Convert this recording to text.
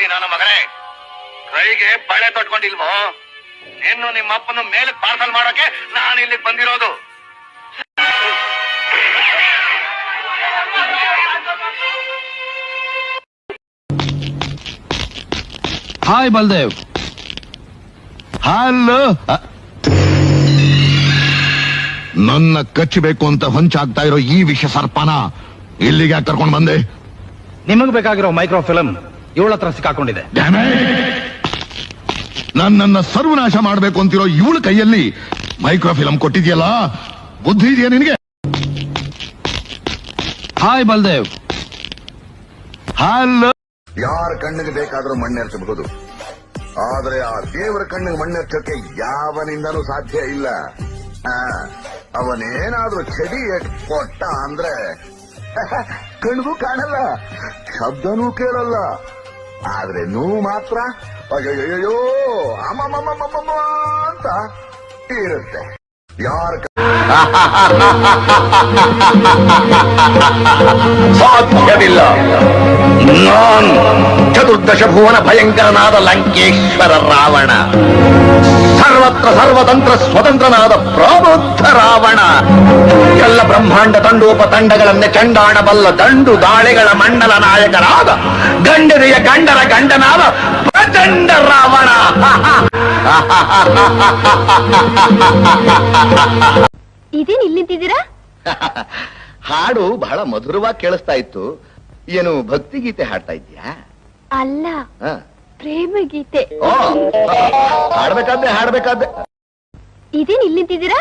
ಗಂಟಿ ನನ್ನ ಮಗನೇ, ಕೈಗೆ ಬಳೆ ತೊಟ್ಕೊಂಡಿಲ್ವೋ? ಇನ್ನು ನಿಮ್ಮ ಅಪ್ಪನ ಮೇಲೆ ಪಾರ್ಸಲ್ ಮಾಡೋಕೆ ನಾನು ಇಲ್ಲಿಗೆ ಬಂದಿರೋದು. ಹಾಯ್ ಬಲ್ದೇವ್. ಹಲೋ. ನನ್ನ ಕಚ್ಚಬೇಕು ಅಂತ ಹೊಂಚಾಗ್ತಾ ಇರೋ ಈ ವಿಷ ಸರ್ಪನ ಇಲ್ಲಿಗೆ ಕರ್ಕೊಂಡು ಬಂದೆ. ನಿಮಗ್ ಬೇಕಾಗಿರೋ ಮೈಕ್ರೋ ಫಿಲಂ ಇವಳ ಹತ್ರ ಸಿಕ್ಕಾಕೊಂಡಿದೆ. ನನ್ನನ್ನ ಸರ್ವನಾಶ ಮಾಡಬೇಕು ಅಂತಿರೋ ಇವಳ ಕೈಯಲ್ಲಿ ಮೈಕ್ರೋ ಫಿಲಂ ಕೊಟ್ಟಿದ್ಯಲ್ಲ, ಬುದ್ಧಿ ಇದೆಯಾ ನಿನಗೆ? ಹಾಯ್ ಬಲ್ದೇವ್. ಹಲೋ. ಯಾರ ಕಣ್ಣಿಗೆ ಬೇಕಾದ್ರೂ ಮಣ್ಣೆರ್ಚಬಹುದು, ಆದ್ರೆ ಆ ದೇವರ ಕಣ್ಣಿಗೆ ಮಣ್ಣೆರ್ಚೋಕೆ ಯಾವನಿಂದನೂ ಸಾಧ್ಯ ಇಲ್ಲ. ಅವನೇನಾದ್ರೂ ಚಡಿ ಕೊಟ್ಟ ಅಂದ್ರೆ ಕಣ್ಗೂ ಕಾಣಲ್ಲ, ಶಬ್ದನೂ ಕೇಳಲ್ಲ, ಆದ್ರೆ ನೋವು ಮಾತ್ರ ಅಯ್ಯೋ ಅಮ್ಮಮ್ಮಮ್ಮಮ್ಮ ಅಂತ ಇರುತ್ತೆ. ಯಾರ ಸಾಧ್ಯವಿಲ್ಲ. ನಾನು ಚತುರ್ದಶ ಭುವನ ಭಯಂಕರನಾದ ಲಂಕೇಶ್ವರ ರಾವಣ, ಸರ್ವತ್ರ ಸರ್ವತಂತ್ರ ಸ್ವತಂತ್ರನಾದ ಪ್ರಬುದ್ಧ ರಾವಣ, ಎಲ್ಲ ಬ್ರಹ್ಮಾಂಡ ತಂಡೋಪತಂಡಗಳನ್ನೇ ಚಂಡಾಣಬಲ್ಲ ದಂಡು ದಾಳಿಗಳ ಮಂಡಲ ನಾಯಕರಾದ ಗಂಡನೆಯ ಗಂಡರ ಗಂಡನಾದ ಪ್ರಚಂಡ ರಾವಣ. ಇದೇನ್ ಇಲ್ಲಿ ನಿಂತಿದ್ದೀರಾ? ಹಾಡು ಬಹಳ ಮಧುರವಾಗಿ ಕೇಳಿಸ್ತಾ ಇತ್ತು. ಏನು ಭಕ್ತಿ ಗೀತೆ ಹಾಡ್ತಾ ಇದ್ಯಾ? ಅಲ್ಲ, ಪ್ರೇಮ ಗೀತೆ. ಹಾಡ್ಬೇಕಾದ್ರೆ ಇದೇನ್ ಇಲ್ಲಿ ನಿಂತಿದ್ದೀರಾ?